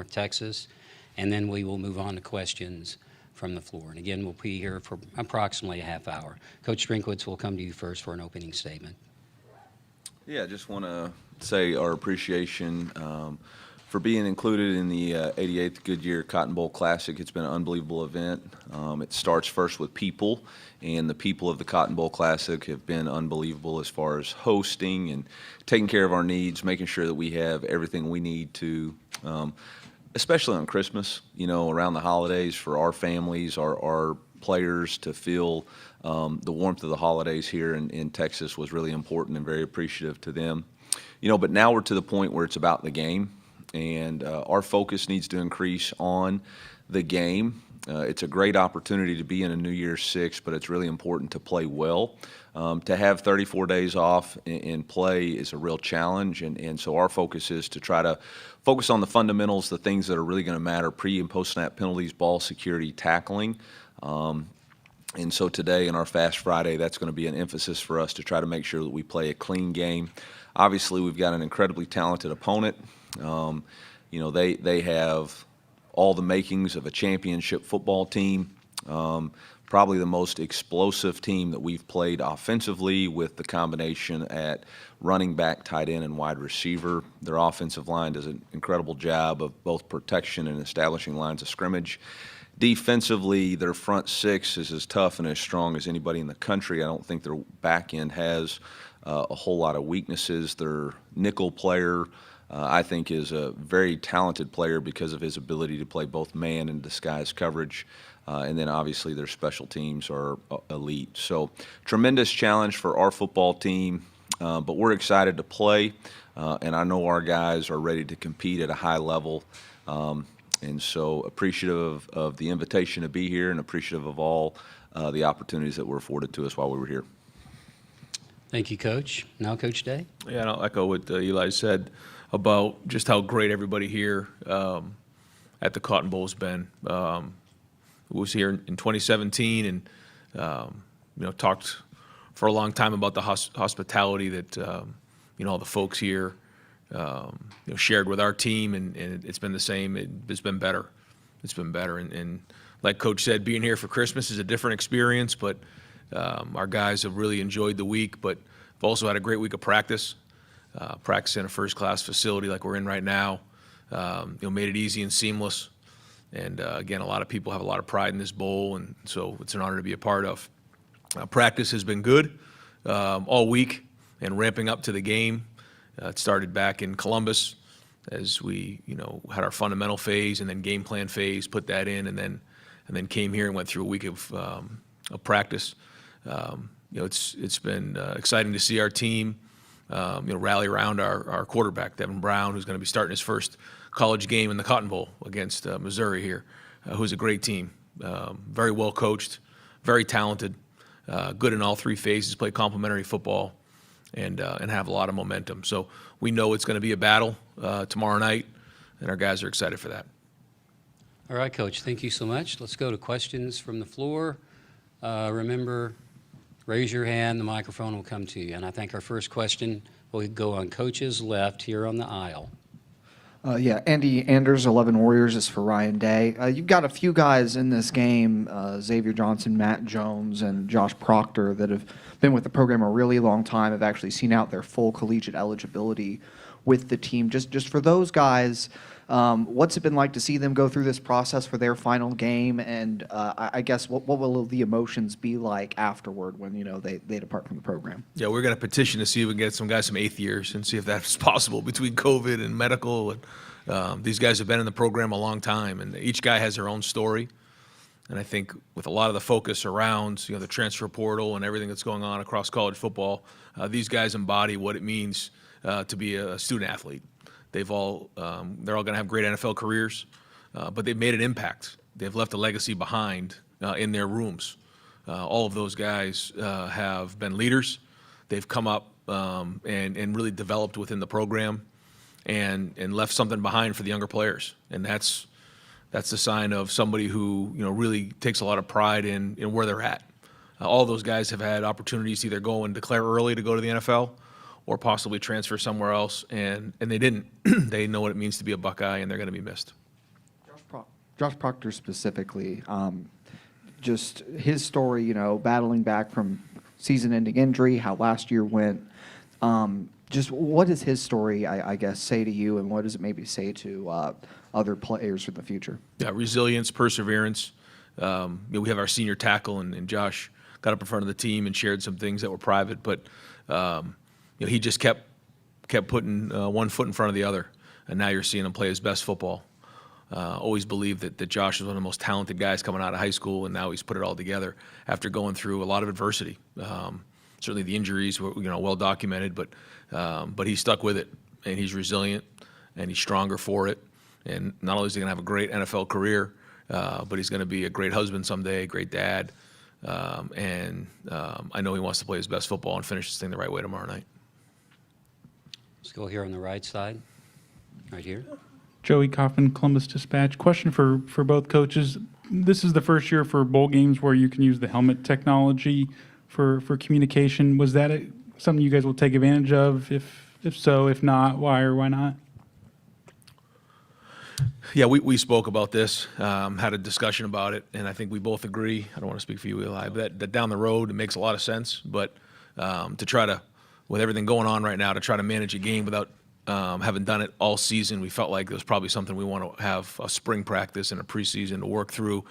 North Texas, and then we will move on to questions from the floor. And again, we'll be here for approximately a half hour. Coach Drinkwitz will come to you first for an opening statement. Yeah, I just want to say our appreciation for being included in the 88th Goodyear Cotton Bowl Classic. It's been an unbelievable event. It starts first with people, and the people of the Cotton Bowl Classic have been unbelievable as far as hosting and taking care of our needs, making sure that we have everything we need to, especially on Christmas, around the holidays, for our families, our players to feel the warmth of the holidays here in Texas was really important, and very appreciative to them. But now we're to the point where it's about the game, and our focus needs to increase on the game. It's a great opportunity to be in a New Year's Six, but it's really important to play well. To have 34 days off and play is a real challenge, and so our focus is to try to focus on the fundamentals, the things that are really going to matter: pre- and post-snap penalties, ball security, tackling. And so today in our Fast Friday, that's going to be an emphasis for us to try to make sure that we play a clean game. Obviously, we've got an incredibly talented opponent. They have all the makings of a championship football team. Probably the most explosive team that we've played offensively, with the combination at running back, tight end, and wide receiver. Their offensive line does an incredible job of both protection and establishing lines of scrimmage. Defensively, their front six is as tough and as strong as anybody in the country. I don't think their back end has a whole lot of weaknesses. Their nickel player, I think, is a very talented player because of his ability to play both man and disguise coverage. And then obviously their special teams are elite. So tremendous challenge for our football team, but we're excited to play, and I know our guys are ready to compete at a high level. And so appreciative of the invitation to be here, and appreciative of all the opportunities that were afforded to us while we were here. Thank you, Coach. Now, Coach Day. Yeah, and I'll echo what Eli said about just how great everybody here at the Cotton Bowl has been. Was here in 2017 and talked for a long time about the hospitality that all the folks here shared with our team, and it's been the same. It's been better. It's been better, and like Coach said, being here for Christmas is a different experience, but our guys have really enjoyed the week, but we've also had a great week of practice. Practice in a first-class facility like we're in right now, made it easy and seamless. And again, a lot of people have a lot of pride in this bowl, and so it's an honor to be a part of. Practice has been good all week, and ramping up to the game. It started back in Columbus as we, had our fundamental phase and then game plan phase, put that in, and then came here and went through a week of practice. It's been exciting to see our team, rally around our quarterback, Devin Brown, who's going to be starting his first college game in the Cotton Bowl against Missouri here, who's a great team, very well coached, very talented, good in all three phases, play complementary football, and have a lot of momentum. So we know it's going to be a battle tomorrow night, and our guys are excited for that. All right, Coach, thank you so much. Let's go to questions from the floor. Remember, raise your hand, the microphone will come to you. And I think our first question will go on Coach's left here on the aisle. Andy Anders, 11 Warriors, is for Ryan Day. You've got a few guys in this game, Xavier Johnson, Matt Jones, and Josh Proctor, that have been with the program a really long time, have actually seen out their full collegiate eligibility with the team. Just for those guys, what's it been like to see them go through this process for their final game? And I guess what will the emotions be like afterward when they depart from the program? Yeah, we're going to petition to see if we can get some guys some eighth years and see if that's possible between COVID and medical. And these guys have been in the program a long time, and each guy has their own story. And I think with a lot of the focus around the transfer portal and everything that's going on across college football, these guys embody what it means to be a student athlete. They're all going to have great NFL careers, but they've made an impact. They've left a legacy behind in their rooms. All of those guys have been leaders. They've come up and really developed within the program and left something behind for the younger players. And that's the sign of somebody who really takes a lot of pride in where they're at. All those guys have had opportunities to either go and declare early to go to the NFL or possibly transfer somewhere else, and they didn't. They know what it means to be a Buckeye, and they're going to be missed. Josh Proctor specifically, just his story, battling back from season-ending injury, how last year went. Just what does his story, I guess, say to you, and what does it maybe say to other players for the future? Yeah, resilience, perseverance. We have our senior tackle, and Josh got up in front of the team and shared some things that were private, but he just kept putting one foot in front of the other, and now you're seeing him play his best football. Always believed that Josh was one of the most talented guys coming out of high school, and now he's put it all together after going through a lot of adversity. Certainly the injuries were well documented, but he stuck with it, and he's resilient, and he's stronger for it. And not only is he going to have a great NFL career, but he's going to be a great husband someday, a great dad. And I know he wants to play his best football and finish this thing the right way tomorrow night. Let's go here on the right side, right here. Joey Coffin, Columbus Dispatch. Question for both coaches. This is the first year for bowl games where you can use the helmet technology for communication. Was that something you guys will take advantage of? If so, if not, why or why not? Yeah, we spoke about this, had a discussion about it, and I think we both agree. I don't want to speak for you, Eli, but that down the road it makes a lot of sense. But to try to, with everything going on right now, to try to manage a game without having done it all season, we felt like it was probably something we want to have a spring practice and a preseason to work through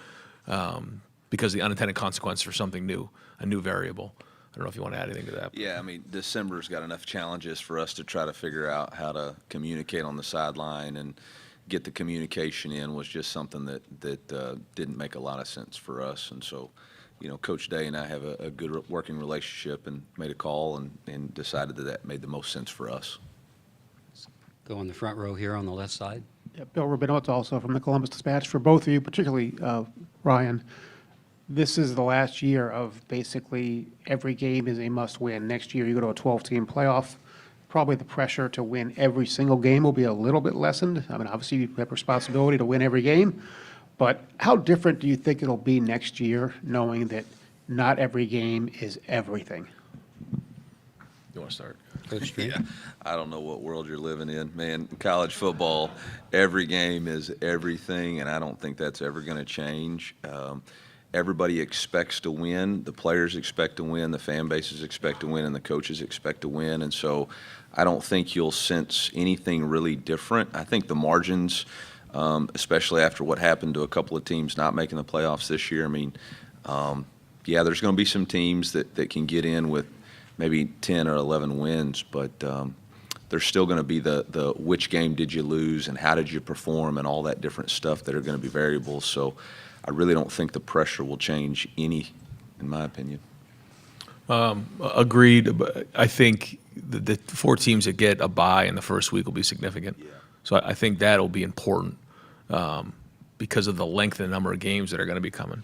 because of the unintended consequence for something new, a new variable. I don't know if you want to add anything to that. Yeah, I mean, December's got enough challenges for us to try to figure out how to communicate on the sideline, and get the communication in was just something that didn't make a lot of sense for us. And so, Coach Day and I have a good working relationship, and made a call and decided that made the most sense for us. Go on the front row here on the left side. Yeah, Bill Rubinowitz also from the Columbus Dispatch. For both of you, particularly Ryan, this is the last year of basically every game is a must-win. Next year you go to a 12-team playoff. Probably the pressure to win every single game will be a little bit lessened. I mean, obviously you have responsibility to win every game, but how different do you think it'll be next year, knowing that not every game is everything? You want to start? Coach Drink. Yeah, I don't know what world you're living in, man. College football, every game is everything, and I don't think that's ever going to change. Everybody expects to win. The players expect to win. The fan bases expect to win, and the coaches expect to win. And so I don't think you'll sense anything really different. I think the margins, especially after what happened to a couple of teams not making the playoffs this year, I mean, yeah, there's going to be some teams that can get in with maybe 10 or 11 wins, but there's still going to be the which game did you lose and how did you perform and all that different stuff that are going to be variables. So I really don't think the pressure will change any, in my opinion. Agreed. But I think the 4 teams that get a bye in the first week will be significant. Yeah. So I think that'll be important because of the length and number of games that are going to be coming.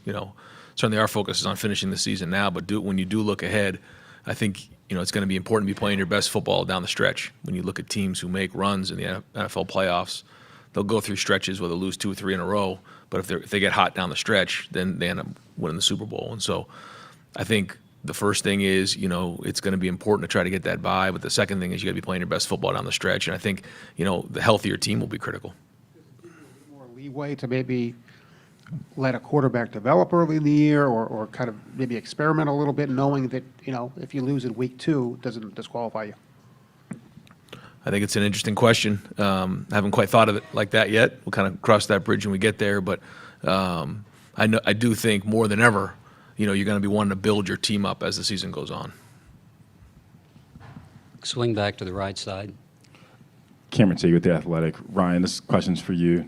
Certainly our focus is on finishing the season now, but when you do look ahead, I think it's going to be important to be playing your best football down the stretch. When you look at teams who make runs in the NFL playoffs, they'll go through stretches where they'll lose 2 or 3 in a row, but if they get hot down the stretch, then they end up winning the Super Bowl. And so I think the first thing is, it's going to be important to try to get that bye, but the second thing is you got to be playing your best football down the stretch, and I think, the healthier team will be critical. More leeway to maybe let a quarterback develop early in the year, or kind of maybe experiment a little bit, knowing that, if you lose in week 2, it doesn't disqualify you? I think it's an interesting question. I haven't quite thought of it like that yet. We'll kind of cross that bridge when we get there. But I do think more than ever, you're going to be wanting to build your team up as the season goes on. Swing back to the right side. Cameron T. with The Athletic. Ryan, this question's for you.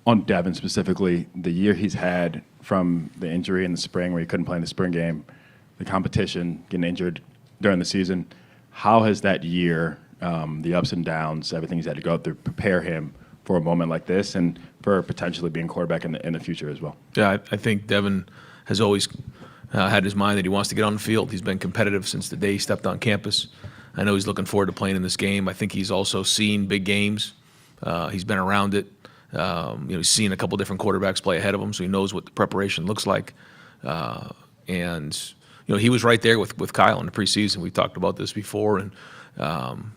On Devin specifically, the year he's had from the injury in the spring where he couldn't play in the spring game, the competition, getting injured during the season, how has that year, the ups and downs, everything he's had to go through, prepare him for a moment like this and for potentially being quarterback in the future as well? Yeah, I think Devin has always had in his mind that he wants to get on the field. He's been competitive since the day he stepped on campus. I know he's looking forward to playing in this game. I think he's also seen big games. He's been around it. He's seen a couple different quarterbacks play ahead of him, so he knows what the preparation looks like. And he was right there with Kyle in the preseason. We talked about this before, and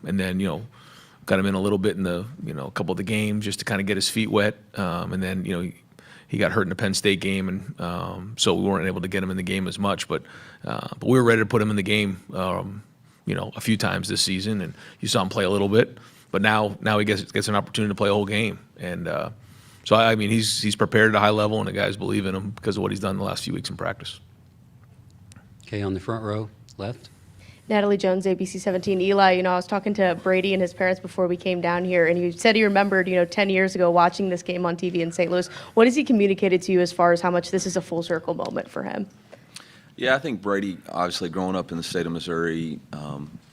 then got him in a little bit in the, a couple of the games just to kind of get his feet wet. And then, he got hurt in the Penn State game, and so we weren't able to get him in the game as much. But we were ready to put him in the game, a few times this season, and you saw him play a little bit. But now he gets an opportunity to play a whole game, and so I mean he's prepared at a high level, and the guys believe in him because of what he's done the last few weeks in practice. Okay, on the front row, left. Natalie Jones, ABC 17. Eli, I was talking to Brady and his parents before we came down here, and he said he remembered, 10 years ago watching this game on TV in St. Louis. What has he communicated to you as far as how much this is a full circle moment for him? Yeah, I think Brady, obviously growing up in the state of Missouri,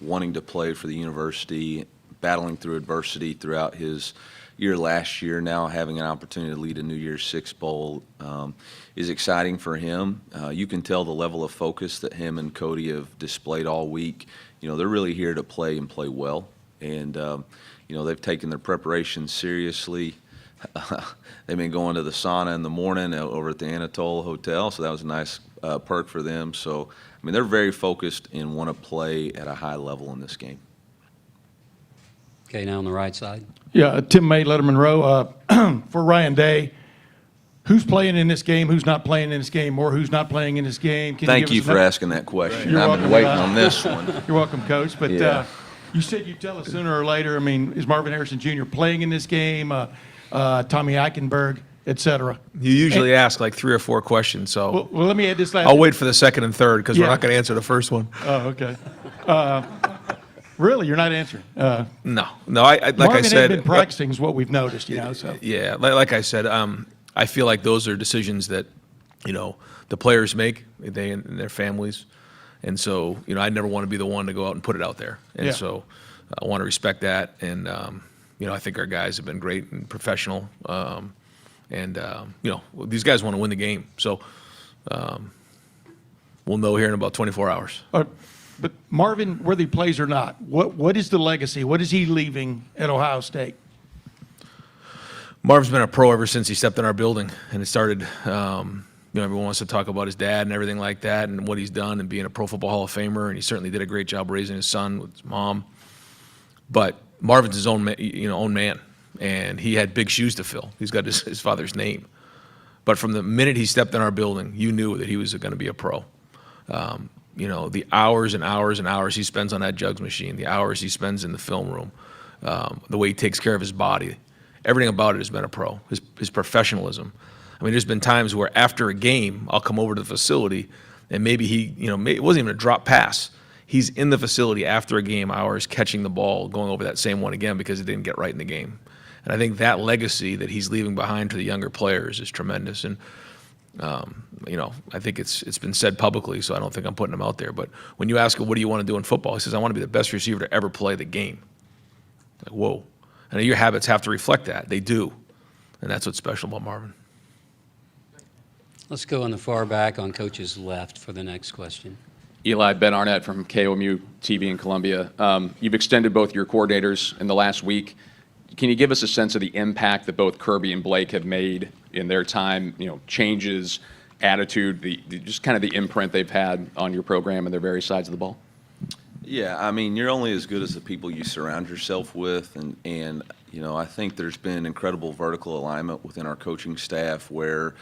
wanting to play for the university, battling through adversity throughout his year last year, now having an opportunity to lead a New Year's Six Bowl is exciting for him. You can tell the level of focus that him and Cody have displayed all week. They're really here to play and play well. And, they've taken their preparation seriously. They've been going to the sauna in the morning over at the Anatole Hotel, so that was a nice perk for them. So, they're very focused and want to play at a high level in this game. Okay, now on the right side. Yeah, Tim May, Letterman Row. For Ryan Day, who's playing in this game, who's not playing in this game, or who's not playing in this game? Can Thank you give us for an- asking that question. You're I've been welcome. waiting on this one. You're welcome, Coach. But Yeah. you said you'd tell us sooner or later. Is Marvin Harrison Jr. playing in this game? Tommy Eichenberg, et cetera. You usually ask like 3 or 4 questions, so Well, let me add this last. I'll wait for the second and third because Yeah. we're not going to answer the first one. Oh, okay. Really, you're not answering. No. Like Marvin I said, had been practicing, is what we've noticed. So. Yeah, like I said, I feel like those are decisions that, the players make, they and their families. And so, I never want to be the one to go out and put it out there. And Yeah. so I want to respect that. And, I think our guys have been great and professional. These guys want to win the game. So we'll know here in about 24 hours. But Marvin, whether he plays or not, what is the legacy? What is he leaving at Ohio State? Marv's been a pro ever since he stepped in our building, and it started. Everyone wants to talk about his dad and everything like that, and what he's done, and being a Pro Football Hall of Famer, and he certainly did a great job raising his son with his mom. But Marvin's his own man, and he had big shoes to fill. He's got his father's name, but from the minute he stepped in our building, you knew that he was going to be a pro. The hours and hours and hours he spends on that jugs machine, the hours he spends in the film room, the way he takes care of his body, everything about it has been a pro. His professionalism. There's been times where after a game, I'll come over to the facility, and maybe it wasn't even a drop pass. He's in the facility after a game, hours, catching the ball, going over that same one again because it didn't get right in the game. And I think that legacy that he's leaving behind to the younger players is tremendous. And I think it's been said publicly, so I don't think I'm putting him out there. But when you ask him, what do you want to do in football? He says, I want to be the best receiver to ever play the game. Like, whoa. And your habits have to reflect that. They do. And that's what's special about Marvin. Let's go on the far back on Coach's left for the next question. Eli, Ben Arnett from KOMU TV in Columbia. You've extended both your coordinators in the last week. Can you give us a sense of the impact that both Kirby and Blake have made in their time, changes, attitude, just kind of the imprint they've had on your program and their various sides of the ball? Yeah, you're only as good as the people you surround yourself with, and I think there's been incredible vertical alignment within our coaching staff where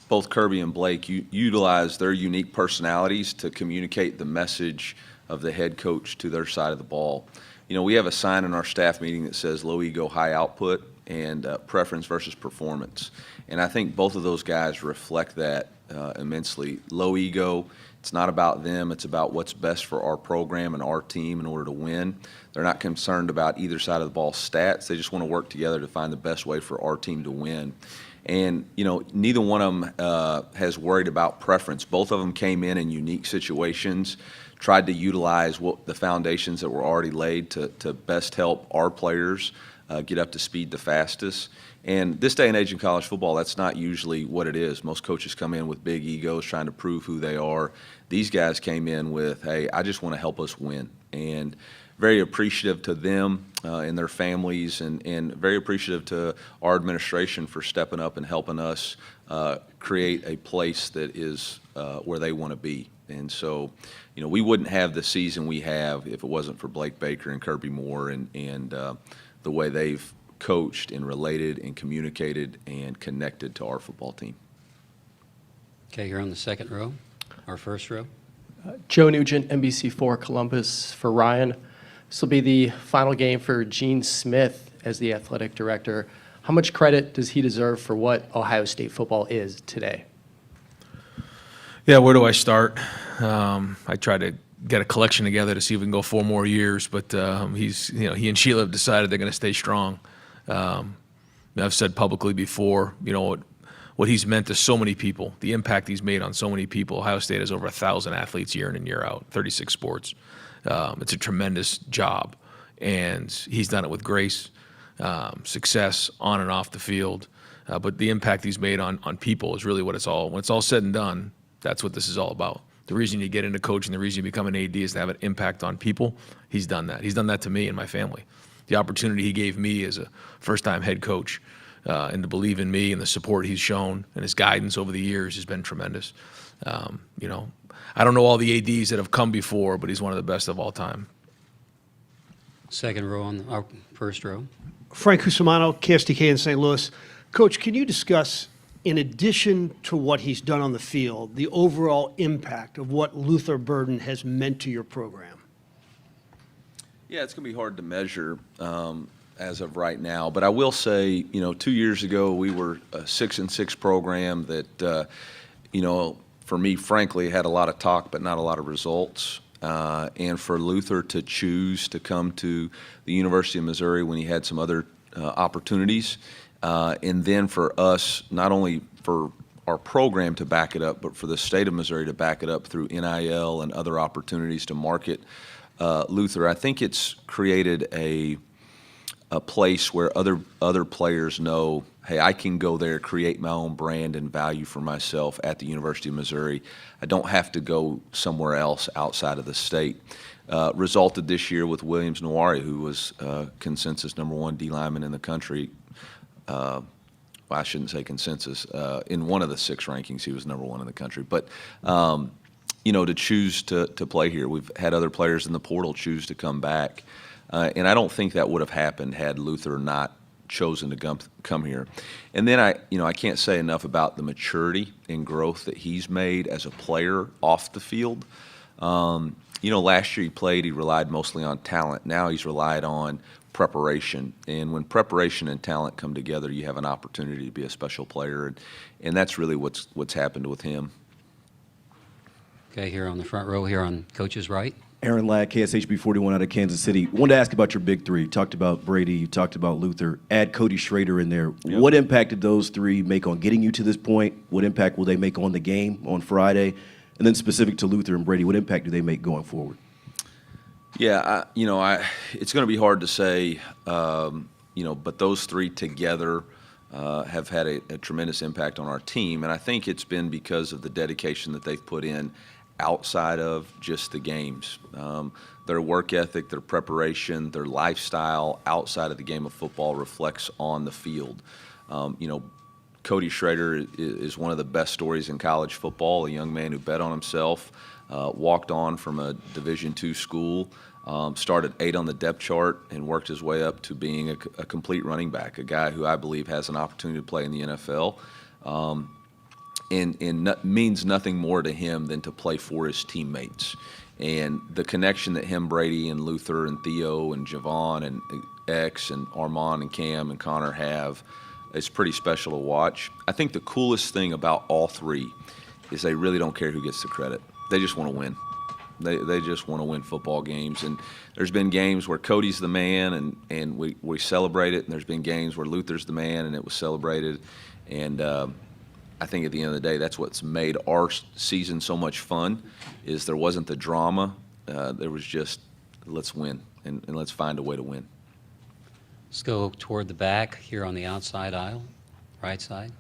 both Kirby and Blake utilize their unique personalities to communicate the message of the head coach to their side of the ball. We have a sign in our staff meeting that says low ego, high output, and preference versus performance. And I think both of those guys reflect that immensely. Low ego, it's not about them, it's about what's best for our program and our team in order to win. They're not concerned about either side of the ball stats. They just want to work together to find the best way for our team to win. And, neither one of them has worried about preference. Both of them came in unique situations, tried to utilize the foundations that were already laid to best help our players get up to speed the fastest. And this day and age in college football, that's not usually what it is. Most coaches come in with big egos trying to prove who they are. These guys came in with, hey, I just want to help us win. And very appreciative to them and their families, and very appreciative to our administration for stepping up and helping us create a place that is where they want to be. And so, we wouldn't have the season we have if it wasn't for Blake Baker and Kirby Moore and the way they've coached and related and communicated and connected to our football team. Okay, here on the second row, our first row. Joe Nugent, NBC4 Columbus for Ryan. This will be the final game for Gene Smith as the athletic director. How much credit does he deserve for what Ohio State football is today? Yeah, where do I start? I try to get a collection together to see if we can go 4 more years, but he and Sheila have decided they're going to stay strong. I've said publicly before, what he's meant to so many people, the impact he's made on so many people. Ohio State has over 1,000 athletes year in and year out, 36 sports. It's a tremendous job, and he's done it with grace, success on and off the field. But the impact he's made on people is really what it's all. When it's all said and done, that's what this is all about. The reason you get into coaching, the reason you become an AD is to have an impact on people. He's done that. He's done that to me and my family. The opportunity he gave me as a first-time head coach and to believe in me and the support he's shown and his guidance over the years has been tremendous. I don't know all the ADs that have come before, but he's one of the best of all time. Second row on our first row. Frank Cusimano, KSTK in St. Louis. Coach, can you discuss, in addition to what he's done on the field, the overall impact of what Luther Burden has meant to your program? Yeah, it's going to be hard to measure as of right now. But I will say, 2 years ago, we were a 6-6 program that, for me, frankly, had a lot of talk but not a lot of results. And for Luther to choose to come to the University of Missouri when he had some other opportunities, and then for us, not only for our program to back it up, but for the state of Missouri to back it up through NIL and other opportunities to market Luther, I think it's created a place where other players know, hey, I can go there, create my own brand and value for myself at the University of Missouri. I don't have to go somewhere else outside of the state. Resulted this year with Williams Nwaneri, who was consensus #1 D lineman in the country. Well, I shouldn't say consensus. In one of the 6 rankings, he was #1 in the country. But to choose to play here, we've had other players in the portal choose to come back. And I don't think that would have happened had Luther not chosen to come here. And then I can't say enough about the maturity and growth that he's made as a player off the field. Last year he relied mostly on talent. Now he's relied on preparation. And when preparation and talent come together, you have an opportunity to be a special player. And that's really what's happened with him. Okay, here on the front row, here on Coach's right. Aaron Ladd, KSHB 41 out of Kansas City. Wanted to ask about your big three. You talked about Brady, you talked about Luther. Add Cody Schrader in there. Yep. What impact did those 3 make on getting you to this point? What impact will they make on the game on Friday? And then specific to Luther and Brady, what impact do they make going forward? Yeah, it's going to be hard to say, but those 3 together have had a tremendous impact on our team. And I think it's been because of the dedication that they've put in outside of just the games. Their work ethic, their preparation, their lifestyle outside of the game of football reflects on the field. Cody Schrader is one of the best stories in college football, a young man who bet on himself, walked on from a Division II school, started 8 on the depth chart and worked his way up to being a complete running back, a guy who I believe has an opportunity to play in the NFL. And means nothing more to him than to play for his teammates. And the connection that him, Brady, and Luther, and Theo, and Javon, and X, and Armand, and Cam, and Connor have is pretty special to watch. I think the coolest thing about all 3 is they really don't care who gets the credit. They just want to win. They just want to win football games. And there's been games where Cody's the man, and we celebrate it, and there's been games where Luther's the man, and it was celebrated. And I think at the end of the day, that's what's made our season so much fun, is there wasn't the drama. There was just, let's win, and let's find a way to win. Let's go toward the back here on the outside aisle, right side.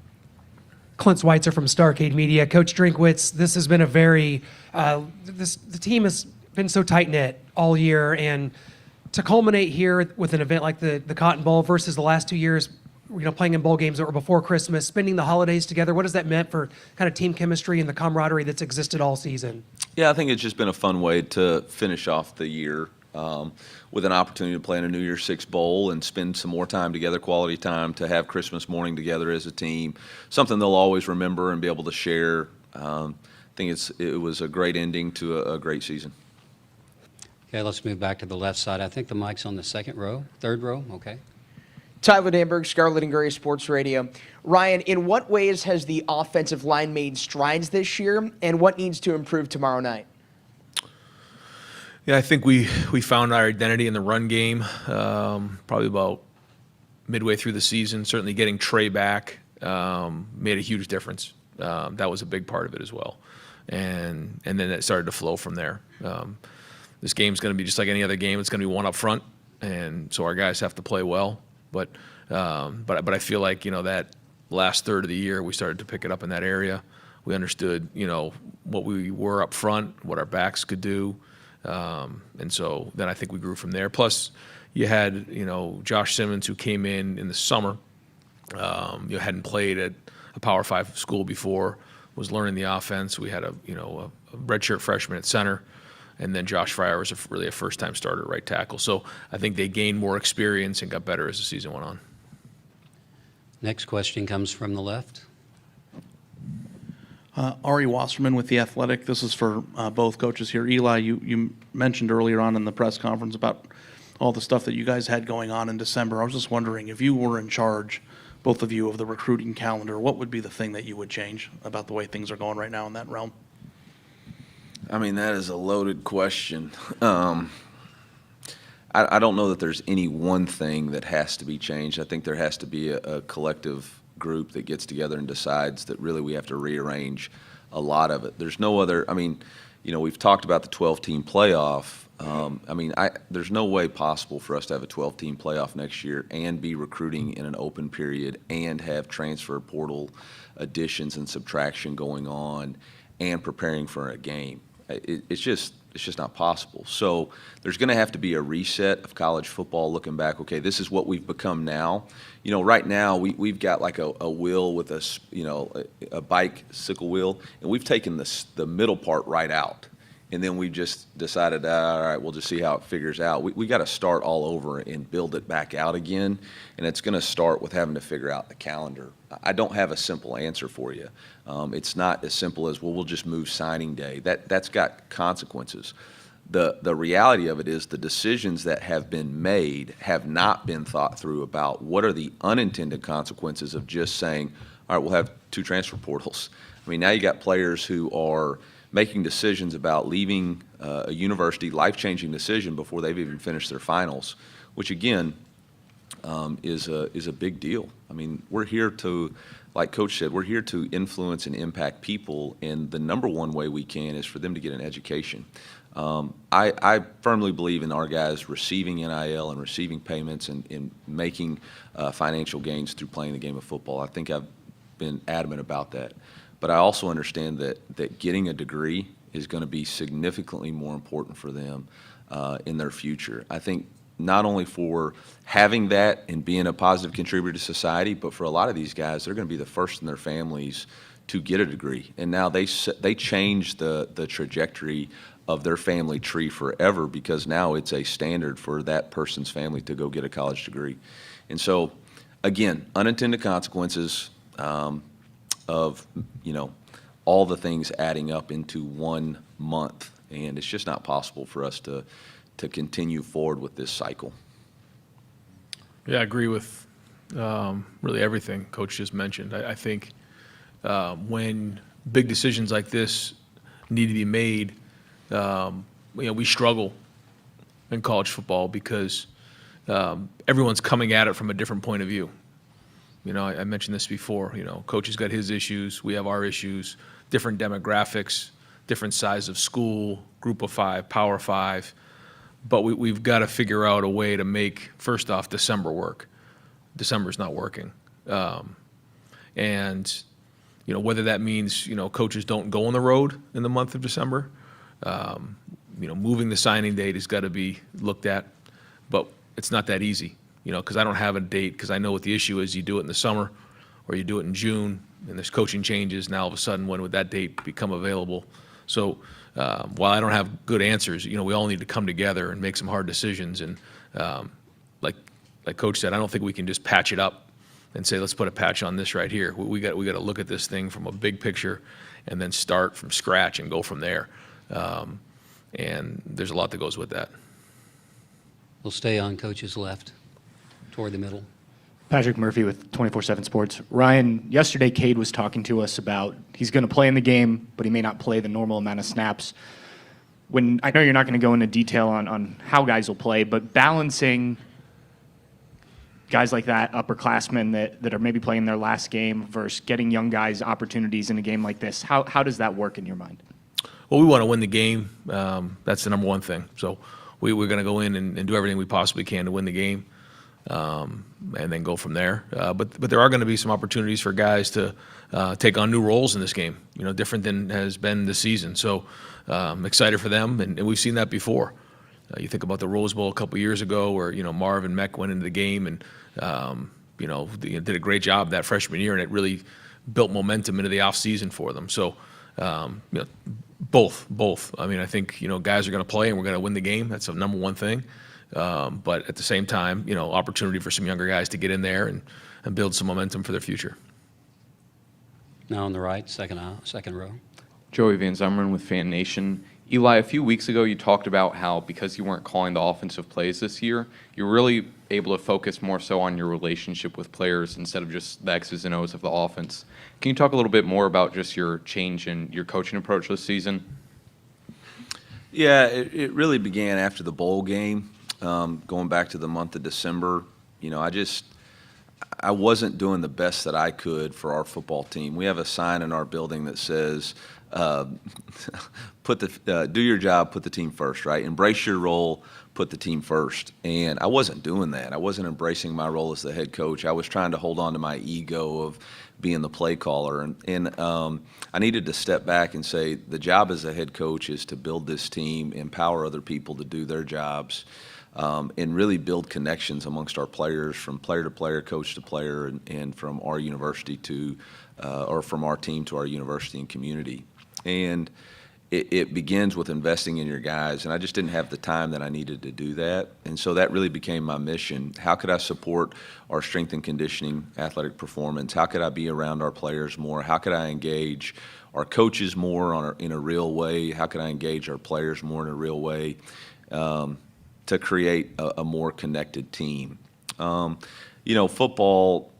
Clint Schweitzer from Starcade Media. Coach Drinkwitz, this has been a very, the team has been so tight-knit all year, and to culminate here with an event like the Cotton Bowl versus the last 2 years, playing in bowl games that were before Christmas, spending the holidays together. What has that meant for kind of team chemistry and the camaraderie that's existed all season? Yeah, I think it's just been a fun way to finish off the year with an opportunity to play in a New Year's Six bowl and spend some more time together, quality time, to have Christmas morning together as a team, something they'll always remember and be able to share. I think it was a great ending to a great season. Okay, let's move back to the left side. I think the mic's on the third row. Okay. Tyler Danberg, Scarlet and Gray Sports Radio. Ryan, in what ways has the offensive line made strides this year, and what needs to improve tomorrow night? Yeah, I think we found our identity in the run game probably about midway through the season. Certainly getting Trey back made a huge difference. That was a big part of it as well. And then it started to flow from there. This game's going to be just like any other game. It's going to be one up front, and so our guys have to play well. But I feel like, that last third of the year, we started to pick it up in that area. We understood, what we were up front, what our backs could do. And so then I think we grew from there. Plus, you had, Josh Simmons, who came in the summer, hadn't played at a Power 5 school before, was learning the offense. We had a redshirt freshman at center. And then Josh Fryer was really a first-time starter at right tackle. So I think they gained more experience and got better as the season went on. Next question comes from the left. Ari Wasserman with The Athletic. This is for both coaches here. Eli, you mentioned earlier on in the press conference about all the stuff that you guys had going on in December. I was just wondering, if you were in charge, both of you, of the recruiting calendar, what would be the thing that you would change about the way things are going right now in that realm? I mean, that is a loaded question. I don't know that there's any one thing that has to be changed. I think there has to be a collective group that gets together and decides that really we have to rearrange a lot of it. There's no other, we've talked about the 12-team playoff. There's no way possible for us to have a 12-team playoff next year and be recruiting in an open period and have transfer portal additions and subtraction going on and preparing for a game. It's just not possible. So there's going to have to be a reset of college football, looking back, okay, this is what we've become now. Right now we've got like a wheel with a bicycle wheel, and we've taken the middle part right out. And then we just decided, all right, we'll just see how it figures out. We got to start all over and build it back out again, and it's going to start with having to figure out the calendar. I don't have a simple answer for you. It's not as simple as, well, we'll just move signing day. That's got consequences. The reality of it is the decisions that have been made have not been thought through about what are the unintended consequences of just saying, all right, we'll have 2 transfer portals. Now you got players who are making decisions about leaving a university, life-changing decision before they've even finished their finals, which again is a big deal. We're here to, like Coach said, we're here to influence and impact people, and the number one way we can is for them to get an education. I firmly believe in our guys receiving NIL and receiving payments and making financial gains through playing the game of football. I think I've been adamant about that. But I also understand that getting a degree is going to be significantly more important for them in their future. I think not only for having that and being a positive contributor to society, but for a lot of these guys, they're going to be the first in their families to get a degree. And now they change the trajectory of their family tree forever, because now it's a standard for that person's family to go get a college degree. And so, again, unintended consequences of all the things adding up into 1 month, and it's just not possible for us to continue forward with this cycle. Yeah, I agree with really everything Coach just mentioned. I think when big decisions like this need to be made, we struggle in college football because everyone's coming at it from a different point of view. I mentioned this before. Coach has got his issues, we have our issues, different demographics, different size of school, Group of 5, Power 5. But we've got to figure out a way to make, first off, December work. December's not working. And whether that means, coaches don't go on the road in the month of December, moving the signing date has got to be looked at. But it's not that easy. because I don't have a date, because I know what the issue is. You do it in the summer or you do it in June, and there's coaching changes. Now, all of a sudden, when would that date become available? So while I don't have good answers, we all need to come together and make some hard decisions. And like Coach said, I don't think we can just patch it up and say, let's put a patch on this right here. We got to look at this thing from a big picture and then start from scratch and go from there. And there's a lot that goes with that. We'll stay on Coach's left, toward the middle. Patrick Murphy with 24/7 Sports. Ryan, yesterday Cade was talking to us about he's going to play in the game, but he may not play the normal amount of snaps. When I know you're not going to go into detail on how guys will play, but balancing guys like that, upperclassmen that are maybe playing their last game versus getting young guys opportunities in a game like this, how does that work in your mind? Well, we want to win the game. That's the number one thing. So we're going to go in and do everything we possibly can to win the game. And then go from there. But there are going to be some opportunities for guys to take on new roles in this game, different than has been this season. So I'm excited for them, and we've seen that before. You think about the Rose Bowl a couple years ago where, Marv and Mech went into the game and, did a great job that freshman year, and it really built momentum into the offseason for them. So, both. I mean, I think, guys are going to play and we're going to win the game. That's the number one thing. But at the same time, opportunity for some younger guys to get in there and build some momentum for their future. Now on the right, second row. Joey Van Zumeren with Fan Nation. Eli, a few weeks ago you talked about how because you weren't calling the offensive plays this year, you're really able to focus more so on your relationship with players instead of just the X's and O's of the offense. Can you talk a little bit more about just your change in your coaching approach this season? Yeah, it really began after the bowl game. Going back to the month of December, I wasn't doing the best that I could for our football team. We have a sign in our building that says, do your job, put the team first, right? Embrace your role, put the team first. And I wasn't doing that. I wasn't embracing my role as the head coach. I was trying to hold on to my ego of being the play caller. And I needed to step back and say the job as a head coach is to build this team, empower other people to do their jobs, and really build connections amongst our players from player to player, coach to player, and from our university to, or from our team to our university and community. And it begins with investing in your guys, and I just didn't have the time that I needed to do that. And so that really became my mission. How could I support our strength and conditioning athletic performance? How could I be around our players more? How could I engage our coaches more in a real way? How could I engage our players more in a real way to create a more connected team? Football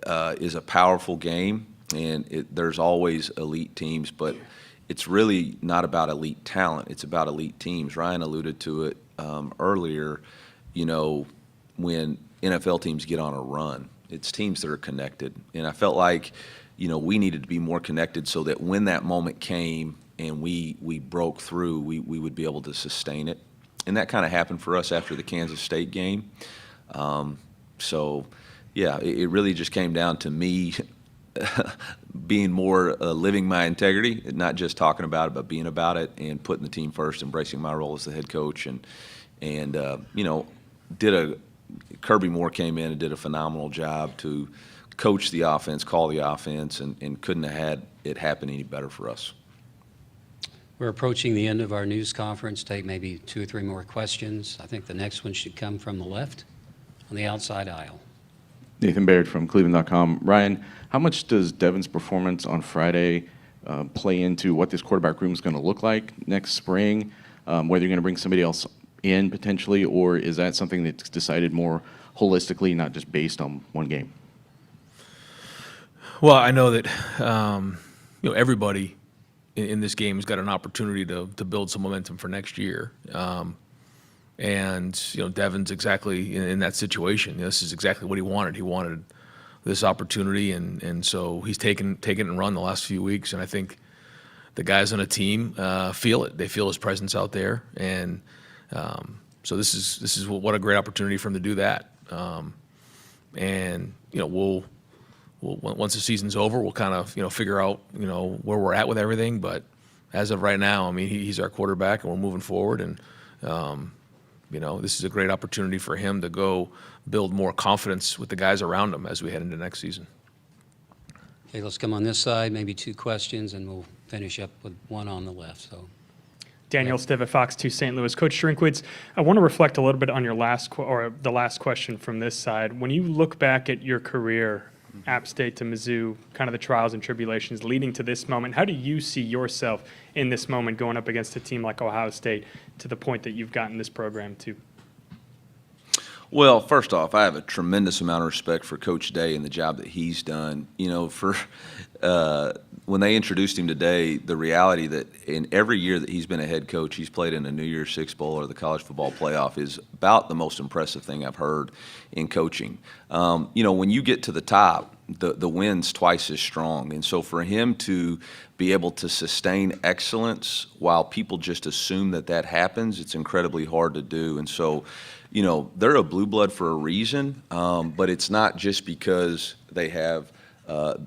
is a powerful game, and there's always elite teams, but it's really not about elite talent. It's about elite teams. Ryan alluded to it earlier, when NFL teams get on a run, it's teams that are connected. And I felt like, we needed to be more connected so that when that moment came and we broke through, we would be able to sustain it. And that kind of happened for us after the Kansas State game. It really just came down to me being more living my integrity, not just talking about it, but being about it and putting the team first, embracing my role as the head coach. Kirby Moore came in and did a phenomenal job to coach the offense, call the offense, and couldn't have had it happen any better for us. We're approaching the end of our news conference. Take maybe 2 or 3 more questions. I think the next one should come from the left on the outside aisle. Nathan Baird from Cleveland.com. Ryan, how much does Devin's performance on Friday play into what this quarterback room is going to look like next spring, whether you're going to bring somebody else in potentially, or is that something that's decided more holistically, not just based on one game? Well, I know that everybody in this game has got an opportunity to build some momentum for next year. And Devin's exactly in that situation. This is exactly what he wanted. He wanted this opportunity, and so he's taken it and run the last few weeks. And I think the guys on the team feel it. They feel his presence out there, and so this is what a great opportunity for him to do that. And we'll once the season's over, we'll kind of figure out where we're at with everything. But as of right now, I mean, he's our quarterback, and we're moving forward. And this is a great opportunity for him to go build more confidence with the guys around him as we head into next season. Okay, let's come on this side, maybe 2 questions, and we'll finish up with one on the left. So, Daniel Stiv at Fox 2 St. Louis. Coach Drinkwitz, I want to reflect a little bit on your the last question from this side. When you look back at your career, App State to Mizzou, kind of the trials and tribulations leading to this moment, how do you see yourself in this moment going up against a team like Ohio State to the point that you've gotten this program to? Well, first off, I have a tremendous amount of respect for Coach Day and the job that he's done. You know, when they introduced him today, the reality that in every year that he's been a head coach, he's played in a New Year's Six Bowl or the college football playoff is about the most impressive thing I've heard in coaching. You know, when you get to the top, the win's twice as strong. And so for him to be able to sustain excellence while people just assume that that happens, it's incredibly hard to do. And so, you know, they're a blue blood for a reason, but it's not just because they have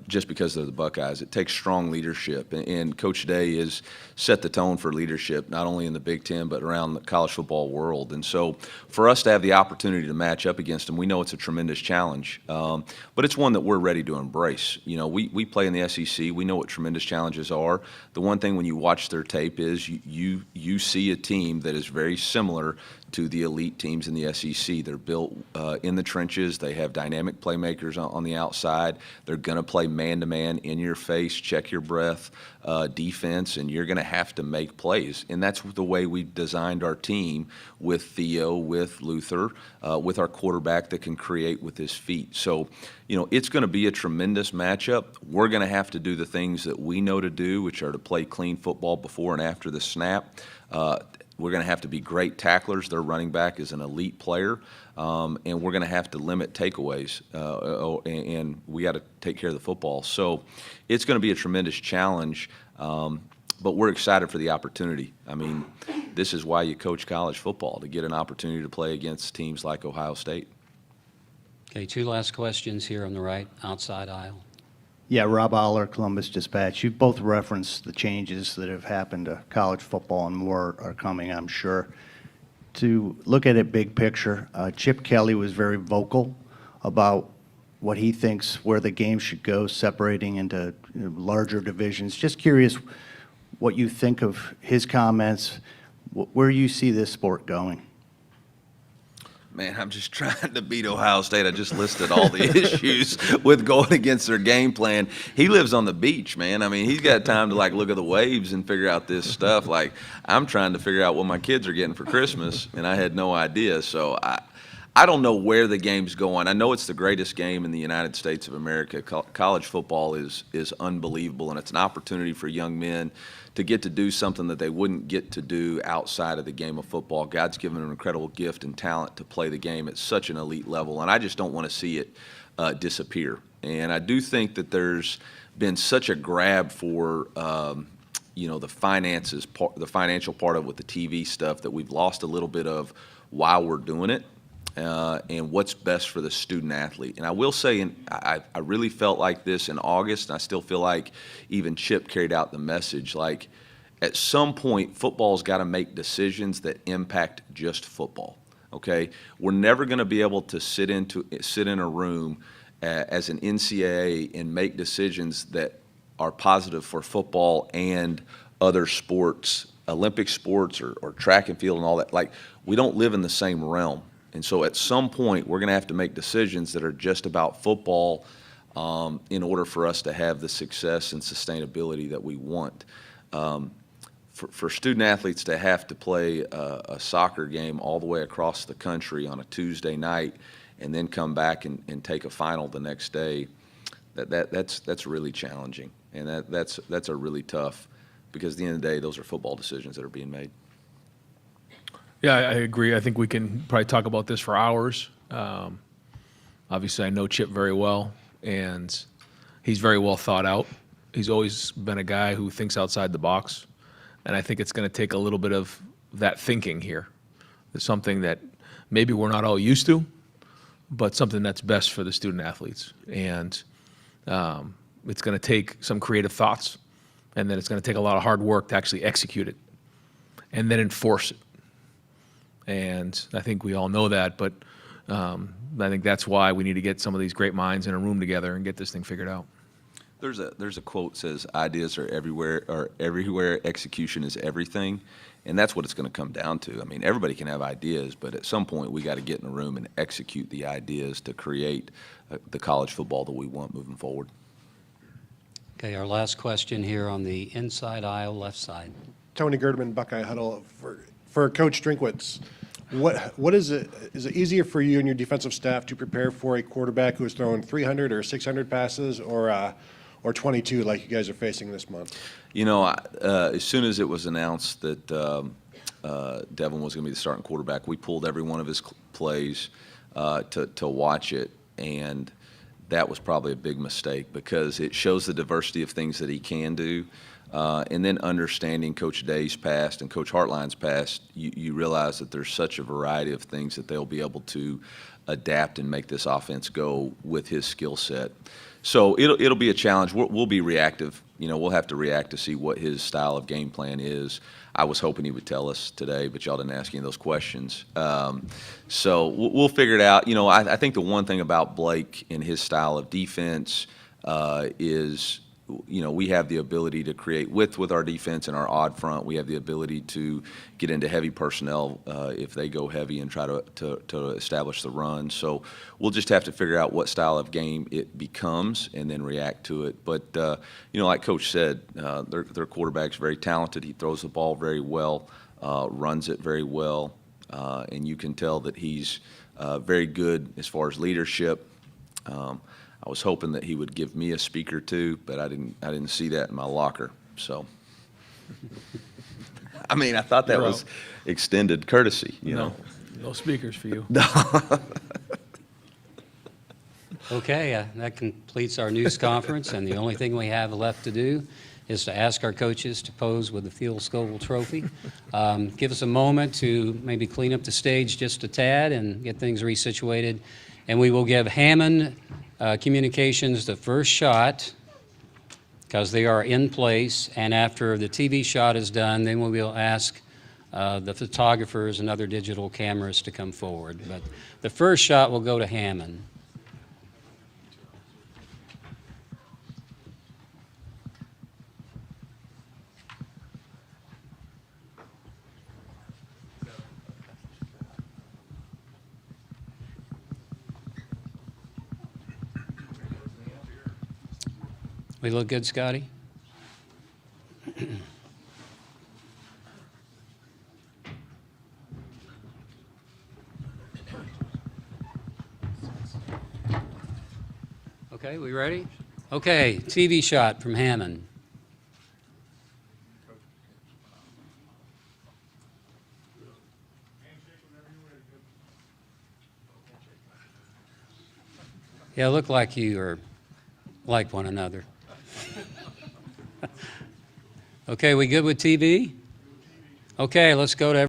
just because they're the Buckeyes. It takes strong leadership, and Coach Day has set the tone for leadership, not only in the Big Ten, but around the college football world. And so for us to have the opportunity to match up against them, we know it's a tremendous challenge, but it's one that we're ready to embrace. You know, we play in the SEC. We know what tremendous challenges are. The one thing when you watch their tape is you see a team that is very similar to the elite teams in the SEC. They're built in the trenches. They have dynamic playmakers on the outside. They're going to play man-to-man, in your face, check your breath defense, and you're going to have to make plays. And that's the way we've designed our team with Theo, with Luther, with our quarterback that can create with his feet. So, you know, it's going to be a tremendous matchup. We're going to have to do the things that we know to do, which are to play clean football before and after the snap. We're going to have to be great tacklers. Their running back is an elite player, and we're going to have to limit takeaways, and we got to take care of the football. So it's going to be a tremendous challenge, but we're excited for the opportunity. I mean, this is why you coach college football, to get an opportunity to play against teams like Ohio State. okay, 2 last questions here on the right, outside aisle. Yeah, Rob Aller, Columbus Dispatch. You've both referenced the changes that have happened to college football, and more are coming, I'm sure. To look at it big picture, Chip Kelly was very vocal about what he thinks where the game should go, separating into larger divisions. Just curious what you think of his comments, where you see this sport going. Man, I'm just trying to beat Ohio State. I just listed all the issues with going against their game plan. He lives on the beach, man. I mean, he's got time to, like, look at the waves and figure out this stuff. Like, I'm trying to figure out what my kids are getting for Christmas, and I had no idea. So I don't know where the game's going. I know it's the greatest game in the United States of America. College football is unbelievable, and it's an opportunity for young men to get to do something that they wouldn't get to do outside of the game of football. God's given them an incredible gift and talent to play the game at such an elite level, and I just don't want to see it disappear. And I do think that there's been such a grab for you know, the financial part of it with the TV stuff that we've lost a little bit of why we're doing it. And what's best for the student athlete. And I will say, I really felt like this in August, and I still feel like even Chip carried out the message. Like, at some point, football's got to make decisions that impact just football. Okay, we're never going to be able to sit in a room as an NCAA and make decisions that are positive for football and other sports, Olympic sports or track and field and all that. Like, we don't live in the same realm. And so at some point, we're going to have to make decisions that are just about football in order for us to have the success and sustainability that we want. For student athletes to have to play a soccer game all the way across the country on a Tuesday night and then come back and take a final the next day, that's really challenging. And that's a really tough, because at the end of the day, those are football decisions that are being made. Yeah, I agree. I think we can probably talk about this for hours. Obviously, I know Chip very well, and he's very well thought out. He's always been a guy who thinks outside the box, and I think it's going to take a little bit of that thinking here. It's something that maybe we're not all used to, but something that's best for the student athletes. And it's going to take some creative thoughts, and then it's going to take a lot of hard work to actually execute it and then enforce it. And I think we all know that, but I think that's why we need to get some of these great minds in a room together and get this thing figured out. There's a quote that says, ideas are everywhere, execution is everything. And that's what it's going to come down to. I mean, everybody can have ideas, but at some point we got to get in a room and execute the ideas to create the college football that we want moving forward. Okay, our last question here on the inside aisle, left side. Tony Girdman, Buckeye Huddle. For Coach Drinkwitz, what is it? Is it easier for you and your defensive staff to prepare for a quarterback who is throwing 300 or 600 passes, or 22 like you guys are facing this month? You know, as soon as it was announced that Devin was going to be the starting quarterback, we pulled every one of his plays to watch it, and that was probably a big mistake because it shows the diversity of things that he can do. And then understanding Coach Day's past and Coach Hartline's past, you realize that there's such a variety of things that they'll be able to adapt and make this offense go with his skill set. So it'll be a challenge. We'll be reactive. You know, we'll have to react to see what his style of game plan is. I was hoping he would tell us today, but y'all didn't ask any of those questions. So we'll figure it out. You know, I think the one thing about Blake and his style of defense is, you know, we have the ability to create width with our defense and our odd front. We have the ability to get into heavy personnel if they go heavy and try to establish the run. So we'll just have to figure out what style of game it becomes and then react to it. But, you know, like Coach said, their quarterback's very talented. He throws the ball very well, runs it very well, and you can tell that he's very good as far as leadership. I was hoping that he would give me a speaker too, but I didn't see that in my locker. So, I mean, I thought that was extended courtesy, you know. No speakers for you. Okay, that completes our news conference, and the only thing we have left to do is to ask our coaches to pose with the Field Scoville Trophy. Give us a moment to maybe clean up the stage just a tad and get things resituated, and we will give Hammond Communications the first shot because they are in place, and after the TV shot is done, then we will ask the photographers and other digital cameras to come forward. But the first shot will go to Hammond. We look good, Scotty? Okay, we ready? Okay, TV shot from Hammond. Yeah, look like you are like one another. Okay, we good with TV? Okay, let's go to